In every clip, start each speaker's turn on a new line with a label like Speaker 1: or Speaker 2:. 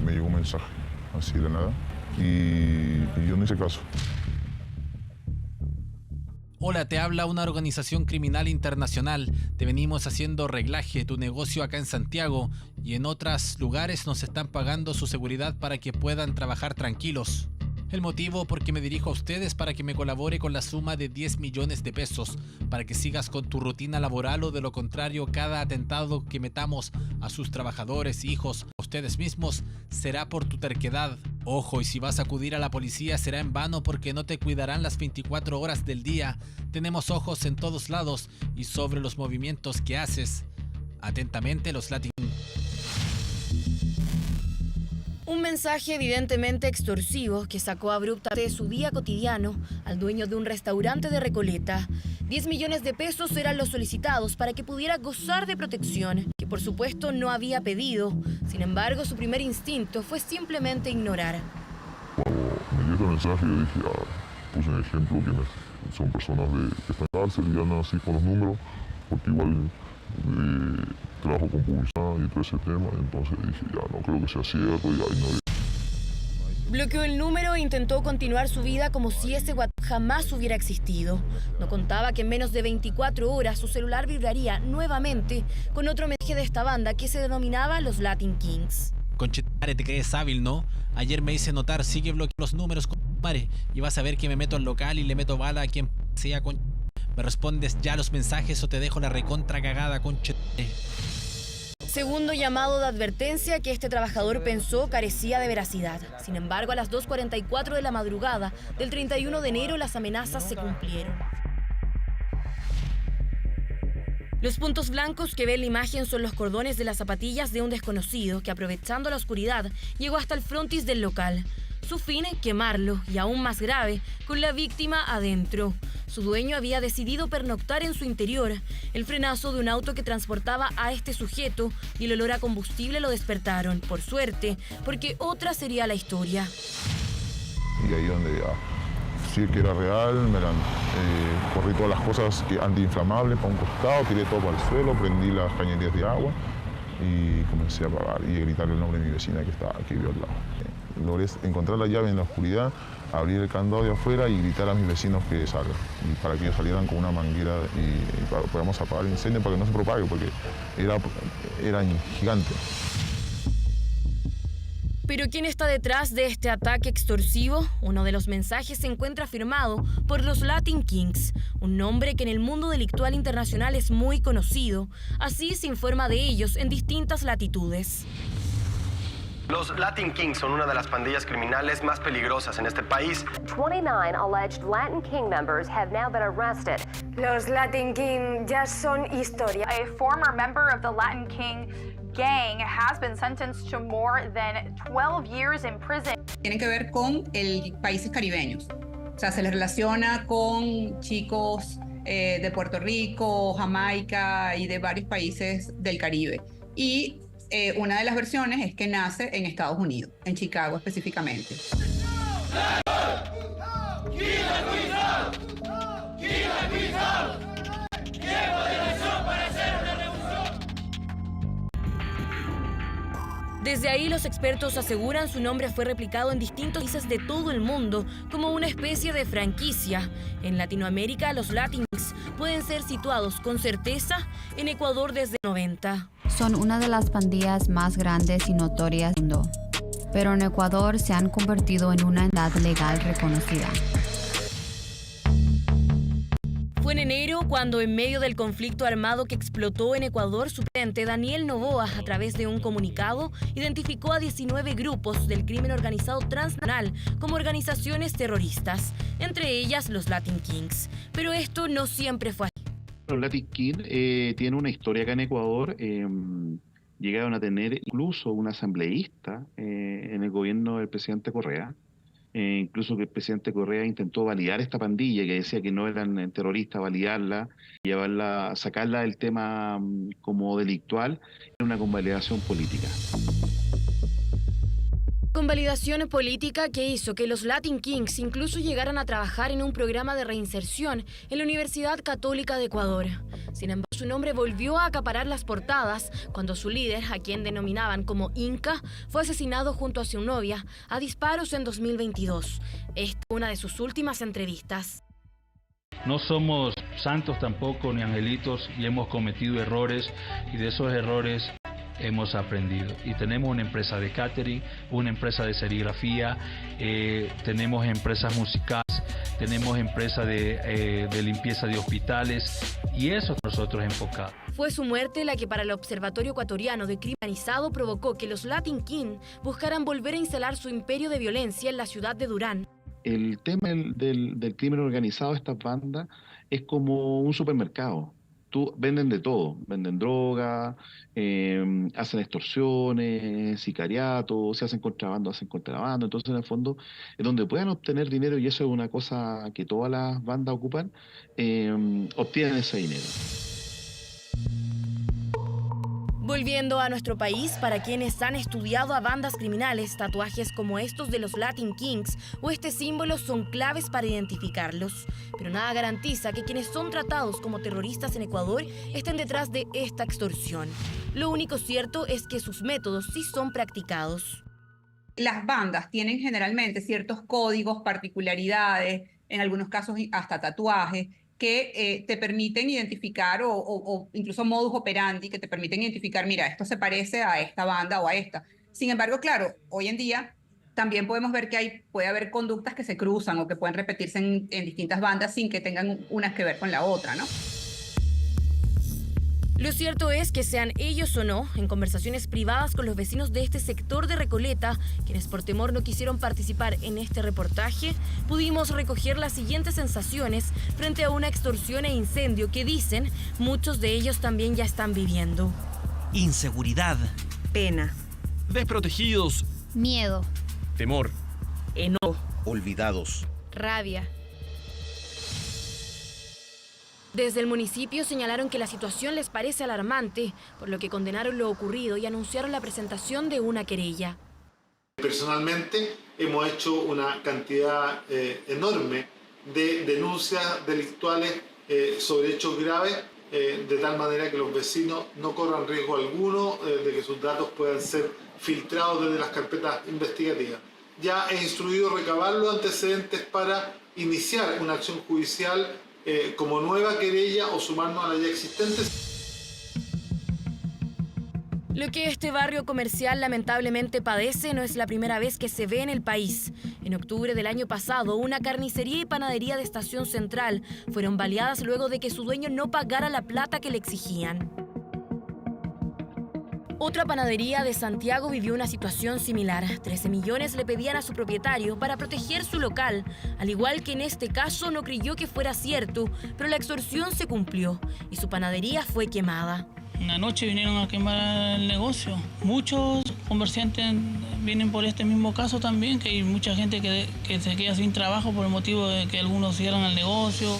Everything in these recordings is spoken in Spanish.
Speaker 1: me llegó un mensaje así de nada y yo no hice caso.
Speaker 2: Hola, te habla una organización criminal internacional. Te venimos haciendo reglaje. Tu negocio acá en Santiago y en otros lugares nos están pagando su seguridad para que puedan trabajar tranquilos. El motivo por que me dirijo a ustedes para que me colabore con la suma de 10 millones de pesos para que sigas con tu rutina laboral, o de lo contrario cada atentado que metamos a sus trabajadores, hijos, a ustedes mismos, será por tu terquedad. Ojo, y si vas a acudir a la policía será en vano, porque no te cuidarán las 24 horas del día. Tenemos ojos en todos lados y sobre los movimientos que haces. Atentamente, los Latin.
Speaker 3: Un mensaje evidentemente extorsivo que sacó abruptamente de su día cotidiano al dueño de un restaurante de Recoleta. 10 millones de pesos eran los solicitados para que pudiera gozar de protección, que por supuesto no había pedido. Sin embargo, su primer instinto fue simplemente ignorar.
Speaker 1: Cuando me dio este mensaje, yo dije, puse un ejemplo, que son personas que están en cárcel y andan así con los números, porque igual trabajo con publicidad y todo ese tema, entonces dije, ya no creo que sea cierto, y ahí no.
Speaker 3: Bloqueó el número e intentó continuar su vida como si ese WhatsApp jamás hubiera existido. No contaba que en menos de 24 horas su celular vibraría nuevamente con otro mensaje de esta banda que se denominaba los Latin Kings.
Speaker 2: Conchetumare, te crees hábil, ¿no? Ayer me hice notar, sigue bloqueando los números, conchetumare, y vas a ver que me meto al local y le meto bala a quien sea, conchetumare. ¿Me respondes ya los mensajes o te dejo la recontra cagada, conchetumare?
Speaker 3: Segundo llamado de advertencia que este trabajador pensó carecía de veracidad. Sin embargo, a las 2:44 de la madrugada del 31 de enero las amenazas se cumplieron. Los puntos blancos que ve en la imagen son los cordones de las zapatillas de un desconocido que, aprovechando la oscuridad, llegó hasta el frontis del local. Su fin, quemarlo, y aún más grave, con la víctima adentro. Su dueño había decidido pernoctar en su interior. El frenazo de un auto que transportaba a este sujeto y el olor a combustible lo despertaron, por suerte, porque otra sería la historia.
Speaker 1: Y ahí donde ya sí que era real, corrí todas las cosas antiinflamables para un costado, tiré todo para el suelo, prendí las cañerías de agua y comencé a apagar y a gritar el nombre de mi vecina que estaba aquí al lado. Logré encontrar la llave en la oscuridad, abrir el candado de afuera y gritar a mis vecinos que salgan, y para que ellos salieran con una manguera y para que podamos apagar el incendio para que no se propague, porque era gigante.
Speaker 3: ¿Pero quién está detrás de este ataque extorsivo? Uno de los mensajes se encuentra firmado por los Latin Kings, un nombre que en el mundo delictual internacional es muy conocido. Así se informa de ellos en distintas latitudes.
Speaker 4: Los Latin Kings son una de las pandillas criminales más peligrosas en este país.
Speaker 5: 29 alleged Latin King members have now been arrested.
Speaker 6: Los Latin King ya son historia.
Speaker 7: A former member of the Latin King gang has been sentenced to more than 12 years in prison.
Speaker 8: Tienen que ver con países caribeños. O sea, se les relaciona con chicos de Puerto Rico, Jamaica y de varios países del Caribe. Y una de las versiones es que nace en Estados Unidos, en Chicago específicamente.
Speaker 3: Desde ahí los expertos aseguran su nombre fue replicado en distintos países de todo el mundo como una especie de franquicia. En Latinoamérica los Latin Kings pueden ser situados con certeza en Ecuador desde 90.
Speaker 9: Son una de las pandillas más grandes y notorias del mundo, pero en Ecuador se han convertido en una entidad legal reconocida.
Speaker 3: Fue en enero cuando, en medio del conflicto armado que explotó en Ecuador, su presidente Daniel Noboa, a través de un comunicado, identificó a 19 grupos del crimen organizado transnacional como organizaciones terroristas, entre ellas los Latin Kings. Pero esto no siempre fue así.
Speaker 10: Los Latin Kings tienen una historia acá en Ecuador. Llegaron a tener incluso un asambleísta en el gobierno del presidente Correa. Incluso que el presidente Correa intentó validar esta pandilla, que decía que no eran terroristas, validarla, llevarla, sacarla del tema como delictual, en una convalidación política.
Speaker 3: Convalidación política que hizo que los Latin Kings incluso llegaran a trabajar en un programa de reinserción en la Universidad Católica de Ecuador. Sin embargo, su nombre volvió a acaparar las portadas cuando su líder, a quien denominaban como Inca, fue asesinado junto a su novia a disparos en 2022. Esta es una de sus últimas entrevistas.
Speaker 11: No somos santos tampoco ni angelitos y hemos cometido errores y de esos errores hemos aprendido. Y tenemos una empresa de catering, una empresa de serigrafía, tenemos empresas musicales, tenemos empresas de limpieza de hospitales y eso nosotros enfocamos.
Speaker 3: Fue su muerte la que para el Observatorio Ecuatoriano de Crimen Organizado provocó que los Latin King buscaran volver a instalar su imperio de violencia en la ciudad de Durán.
Speaker 10: El tema del crimen organizado, estas bandas, es como un supermercado. Venden de todo, venden droga, hacen extorsiones, sicariatos, se hacen contrabando, entonces en el fondo es donde puedan obtener dinero, y eso es una cosa que todas las bandas ocupan, obtienen ese dinero.
Speaker 3: Volviendo a nuestro país, para quienes han estudiado a bandas criminales, tatuajes como estos de los Latin Kings o este símbolo son claves para identificarlos. Pero nada garantiza que quienes son tratados como terroristas en Ecuador estén detrás de esta extorsión. Lo único cierto es que sus métodos sí son practicados.
Speaker 8: Las bandas tienen generalmente ciertos códigos, particularidades, en algunos casos hasta tatuajes, que te permiten identificar o incluso modus operandi que te permiten identificar, mira, esto se parece a esta banda o a esta. Sin embargo, claro, hoy en día también podemos ver que puede haber conductas que se cruzan o que pueden repetirse en distintas bandas sin que tengan unas que ver con la otra, ¿no?
Speaker 3: Lo cierto es que sean ellos o no, en conversaciones privadas con los vecinos de este sector de Recoleta, quienes por temor no quisieron participar en este reportaje, pudimos recoger las siguientes sensaciones frente a una extorsión e incendio que dicen muchos de ellos también ya están viviendo.
Speaker 12: Inseguridad.
Speaker 13: Pena.
Speaker 12: Desprotegidos.
Speaker 9: Miedo.
Speaker 12: Temor.
Speaker 13: Enojo.
Speaker 12: Olvidados.
Speaker 3: Rabia. Desde el municipio señalaron que la situación les parece alarmante, por lo que condenaron lo ocurrido y anunciaron la presentación de una querella.
Speaker 14: Personalmente hemos hecho una cantidad enorme de denuncias delictuales sobre hechos graves, de tal manera que los vecinos no corran riesgo alguno de que sus datos puedan ser filtrados desde las carpetas investigativas. Ya he instruido recabar los antecedentes para iniciar una acción judicial como nueva querella o sumarnos a la ya existente.
Speaker 3: Lo que este barrio comercial lamentablemente padece no es la primera vez que se ve en el país. En octubre del año pasado, una carnicería y panadería de Estación Central fueron baleadas luego de que su dueño no pagara la plata que le exigían. Otra panadería de Santiago vivió una situación similar. 13 millones le pedían a su propietario para proteger su local. Al igual que en este caso, no creyó que fuera cierto, pero la extorsión se cumplió y su panadería fue quemada.
Speaker 15: Una noche vinieron a quemar el negocio. Muchos comerciantes vienen por este mismo caso también, que hay mucha gente que se queda sin trabajo por el motivo de que algunos cierran el negocio.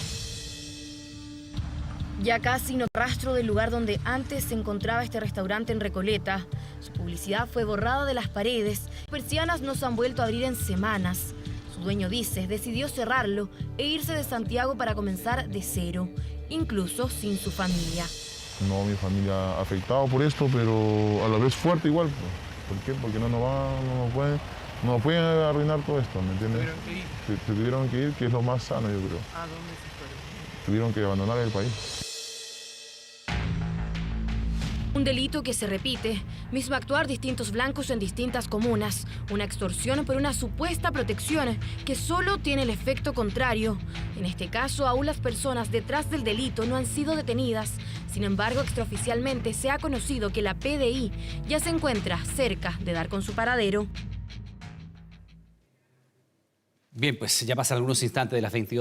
Speaker 3: Ya casi no rastro del lugar donde antes se encontraba este restaurante en Recoleta. Su publicidad fue borrada de las paredes. Las persianas no se han vuelto a abrir en semanas. Su dueño dice, decidió cerrarlo e irse de Santiago para comenzar de cero, incluso sin su familia.
Speaker 1: No, mi familia afectado por esto, pero a la vez fuerte igual. ¿Por qué? Porque no nos pueden arruinar todo esto, ¿me entiendes? Se tuvieron que ir, que es lo más sano, yo creo.
Speaker 13: ¿A dónde se fueron?
Speaker 1: Tuvieron que abandonar el país.
Speaker 3: Un delito que se repite, mismo actuar distintos blancos en distintas comunas, una extorsión por una supuesta protección que solo tiene el efecto contrario. En este caso, aún las personas detrás del delito no han sido detenidas. Sin embargo, extraoficialmente se ha conocido que la PDI ya se encuentra cerca de dar con su paradero.
Speaker 16: Bien, pues ya pasan algunos instantes de las 22.